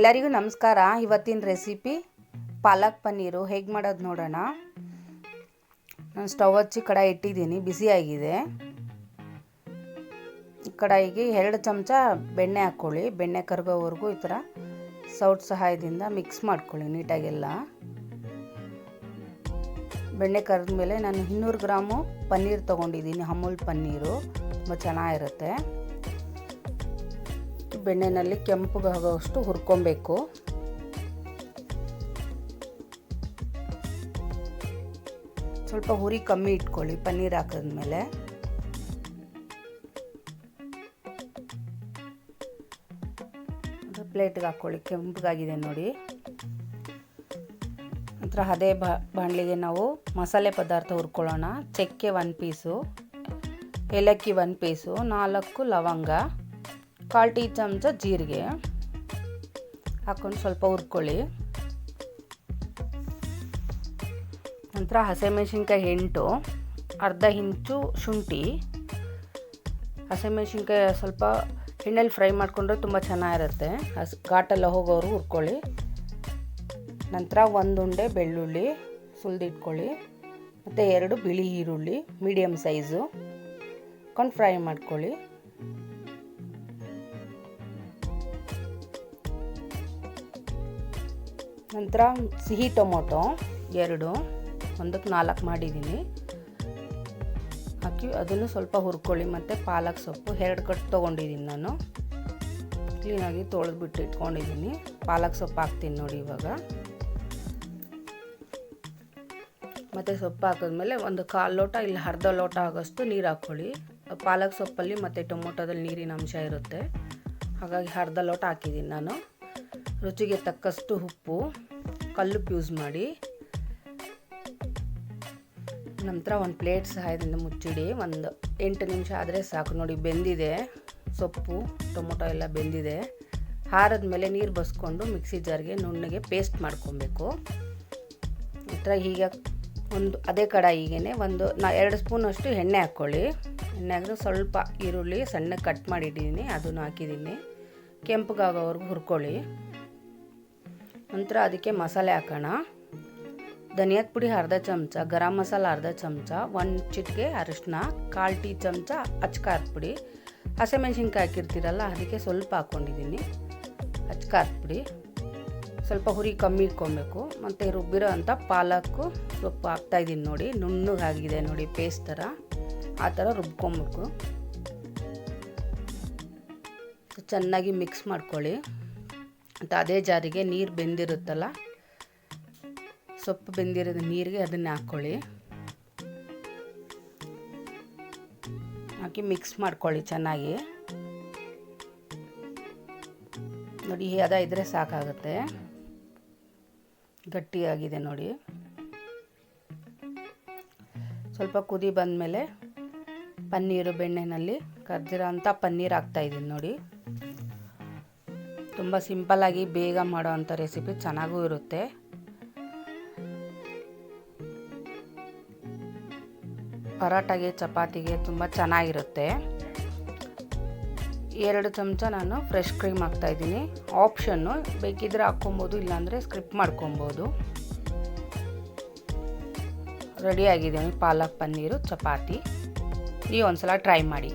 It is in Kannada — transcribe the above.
ಎಲ್ಲರಿಗೂ ನಮಸ್ಕಾರ. ಇವತ್ತಿನ ರೆಸಿಪಿ ಪಾಲಕ್ ಪನ್ನೀರು ಹೇಗೆ ಮಾಡೋದು ನೋಡೋಣ. ನಾನು ಸ್ಟವ್ ಹಚ್ಚಿ ಕಡಾಯಿ ಇಟ್ಟಿದ್ದೀನಿ, ಬಿಸಿಯಾಗಿದೆ. ಕಡಾಯಿಗೆ 2 ಚಮಚ ಬೆಣ್ಣೆ ಹಾಕ್ಕೊಳ್ಳಿ. ಬೆಣ್ಣೆ ಕರಗೋವರೆಗೂ ಈ ಥರ ಸೌಟ್ ಸಹಾಯದಿಂದ ಮಿಕ್ಸ್ ಮಾಡ್ಕೊಳ್ಳಿ ನೀಟಾಗೆಲ್ಲ. ಬೆಣ್ಣೆ ಕರೆದ ಮೇಲೆ ನಾನು 200 ಗ್ರಾಮು ಪನ್ನೀರ್ ತೊಗೊಂಡಿದ್ದೀನಿ. ಅಮೂಲ್ ಪನ್ನೀರು ತುಂಬ ಚೆನ್ನಾಗಿರುತ್ತೆ. ಬೆಣ್ಣೆನಲ್ಲಿ ಕೆಂಪಗಾಗೋಷ್ಟು ಹುರ್ಕೊಬೇಕು. ಸ್ವಲ್ಪ ಹುರಿ ಕಮ್ಮಿ ಇಟ್ಕೊಳ್ಳಿ ಪನ್ನೀರ್ ಹಾಕಿದ್ಮೇಲೆ. ಪ್ಲೇಟ್ಗೆ ಹಾಕ್ಕೊಳ್ಳಿ. ಕೆಂಪಗಾಗಿದೆ ನೋಡಿ. ನಂತರ ಅದೇ ಬಾಣಲಿಗೆ ನಾವು ಮಸಾಲೆ ಪದಾರ್ಥ ಹುರ್ಕೊಳ್ಳೋಣ. ಚಕ್ಕೆ 1 ಪೀಸು, ಏಲಕ್ಕಿ 1 ಪೀಸು, 4 ಲವಂಗ, 1/4 ಟೀ ಚಮಚ ಜೀರಿಗೆ ಹಾಕ್ಕೊಂಡು ಸ್ವಲ್ಪ ಹುರ್ಕೊಳ್ಳಿ. ನಂತರ ಹಸಿಮೆಣಸಿನ್ಕಾಯಿ 8, ಅರ್ಧ ಇಂಚು ಶುಂಠಿ. ಹಸಿಮೆಣಸಿನ್ಕಾಯಿ ಸ್ವಲ್ಪ ಎಣ್ಣೆಲಿ ಫ್ರೈ ಮಾಡಿಕೊಂಡ್ರೆ ತುಂಬ ಚೆನ್ನಾಗಿರುತ್ತೆ. ಘಾಟೆಲ್ಲ ಹೋಗೋರು ಹುರ್ಕೊಳ್ಳಿ. ನಂತರ 1 ಉಂಡೆ ಬೆಳ್ಳುಳ್ಳಿ ಸುಲಿದಿಟ್ಕೊಳ್ಳಿ. ಮತ್ತು 2 ಬಿಳಿ ಈರುಳ್ಳಿ ಮೀಡಿಯಮ್ ಸೈಜು ಹಾಕ್ಕೊಂಡು ಫ್ರೈ ಮಾಡ್ಕೊಳ್ಳಿ. ನಂತರ ಸಿಹಿ ಟೊಮೊಟೊ 2, 1ಕ್ಕೆ 4 ಮಾಡಿದ್ದೀನಿ, ಹಾಕಿ ಅದನ್ನು ಸ್ವಲ್ಪ ಹುರ್ಕೊಳ್ಳಿ. ಮತ್ತು ಪಾಲಕ್ ಸೊಪ್ಪು 2 ಕಟ್ ತೊಗೊಂಡಿದ್ದೀನಿ. ನಾನು ಕ್ಲೀನಾಗಿ ತೊಳೆದ್ಬಿಟ್ಟು ಇಟ್ಕೊಂಡಿದ್ದೀನಿ. ಪಾಲಕ್ ಸೊಪ್ಪು ಹಾಕ್ತೀನಿ ನೋಡಿ ಇವಾಗ. ಮತ್ತು ಸೊಪ್ಪು ಹಾಕಿದ್ಮೇಲೆ 1/4 ಲೋಟ ಇಲ್ಲ ಅರ್ಧ ಲೋಟ ಆಗೋಷ್ಟು ನೀರು ಹಾಕ್ಕೊಳ್ಳಿ. ಪಾಲಕ್ ಸೊಪ್ಪಲ್ಲಿ ಮತ್ತು ಟೊಮೊಟೊದಲ್ಲಿ ನೀರಿನ ಅಂಶ ಇರುತ್ತೆ, ಹಾಗಾಗಿ ಅರ್ಧ ಲೋಟ ಹಾಕಿದ್ದೀನಿ ನಾನು. ರುಚಿಗೆ ತಕ್ಕಷ್ಟು ಉಪ್ಪು, ಕಲ್ಲುಪ್ಪು ಯೂಸ್ ಮಾಡಿ. ನಂತರ ಒಂದು ಪ್ಲೇಟ್ ಸಹಾಯದಿಂದ ಮುಚ್ಚಿಡಿ. 8 ನಿಮಿಷ ಆದರೆ ಸಾಕು ನೋಡಿ. ಬೆಂದಿದೆ, ಸೊಪ್ಪು ಟೊಮೊಟೊ ಎಲ್ಲ ಬೆಂದಿದೆ. ಆರಿದ ಮೇಲೆ ನೀರು ಬಸ್ಕೊಂಡು ಮಿಕ್ಸಿ ಜಾರ್ಗೆ ನುಣ್ಣಗೆ ಪೇಸ್ಟ್ ಮಾಡ್ಕೊಬೇಕು. ನಂತರ ಈಗ ಅದೇ ಕಡಾಯಿಗೆ 2 ಸ್ಪೂನಷ್ಟು ಎಣ್ಣೆ ಹಾಕ್ಕೊಳ್ಳಿ. ಎಣ್ಣೆ ಹಾಕಿದ್ರೆ ಸ್ವಲ್ಪ ಈರುಳ್ಳಿ ಸಣ್ಣಗೆ ಕಟ್ ಮಾಡಿಟ್ಟಿದ್ದೀನಿ, ಅದನ್ನು ಹಾಕಿದ್ದೀನಿ. ಕೆಂಪಗಾಗೋವರೆಗೂ ಹುರ್ಕೊಳ್ಳಿ. ನಂತರ ಅದಕ್ಕೆ ಮಸಾಲೆ ಹಾಕೋಣ. ಧನಿಯಾದ ಪುಡಿ ಅರ್ಧ ಚಮಚ, ಗರಂ ಮಸಾಲ ಅರ್ಧ ಚಮಚ, 1 ಚಿಟಿಕೆ ಅರಿಶಿನ, 1/4 ಟೀ ಚಮಚ ಅಚ್ಕಾರದ ಪುಡಿ. ಹಸಿಮೆಣಸಿನ್ಕಾಯಿ ಹಾಕಿರ್ತೀರಲ್ಲ ಅದಕ್ಕೆ ಸ್ವಲ್ಪ ಹಾಕ್ಕೊಂಡಿದ್ದೀನಿ ಅಚ್ಕಾರದ ಪುಡಿ. ಸ್ವಲ್ಪ ಹುರಿ ಕಮ್ಮಿ ಇಟ್ಕೊಬೇಕು. ಮತ್ತು ರುಬ್ಬಿರೋ ಅಂಥ ಪಾಲಕ್ಕು ಸೊಪ್ಪು ಹಾಕ್ತಾಯಿದ್ದೀನಿ ನೋಡಿ. ನುಣ್ಣಗಾಗಿದೆ ನೋಡಿ, ಪೇಸ್ಟ್ ಥರ. ಆ ಥರ ರುಬ್ಕೊಬೇಕು. ಚೆನ್ನಾಗಿ ಮಿಕ್ಸ್ ಮಾಡ್ಕೊಳ್ಳಿ. ಮತ್ತು ಅದೇ ಜಾರಿಗೆ ನೀರು ಬೆಂದಿರುತ್ತಲ್ಲ, ಸೊಪ್ಪು ಬೆಂದಿರೋದು ನೀರಿಗೆ ಅದನ್ನು ಹಾಕ್ಕೊಳ್ಳಿ. ಹಾಕಿ ಮಿಕ್ಸ್ ಮಾಡ್ಕೊಳ್ಳಿ ಚೆನ್ನಾಗಿ. ನೋಡಿ ಹದ ಇದ್ದರೆ ಸಾಕಾಗುತ್ತೆ. ಗಟ್ಟಿಯಾಗಿದೆ ನೋಡಿ. ಸ್ವಲ್ಪ ಕುದಿ ಬಂದಮೇಲೆ ಪನ್ನೀರು ಬೆಣ್ಣೆನಲ್ಲಿ ಕರ್ದಿರೋ ಅಂಥ ಪನ್ನೀರ್ ಹಾಕ್ತಾಯಿದ್ದೀನಿ ನೋಡಿ. ತುಂಬ ಸಿಂಪಲ್ಲಾಗಿ ಬೇಗ ಮಾಡೋ ಅಂಥ ರೆಸಿಪಿ, ಚೆನ್ನಾಗೂ ಇರುತ್ತೆ. ಪರೋಟಾಗೆ ಚಪಾತಿಗೆ ತುಂಬ ಚೆನ್ನಾಗಿರುತ್ತೆ. 2 ಚಮಚ ನಾನು ಫ್ರೆಶ್ ಕ್ರೀಮ್ ಹಾಕ್ತಾಯಿದ್ದೀನಿ. ಆಪ್ಷನ್ನು, ಬೇಕಿದ್ದರೆ ಹಾಕ್ಕೊಬೋದು, ಇಲ್ಲಾಂದರೆ ಸ್ಕಿಪ್ ಮಾಡ್ಕೊಬೋದು. ರೆಡಿಯಾಗಿದೆ ಪಾಲಕ್ ಪನ್ನೀರು ಚಪಾತಿ. ನೀವು ಒಂದ್ಸಲ ಟ್ರೈ ಮಾಡಿ.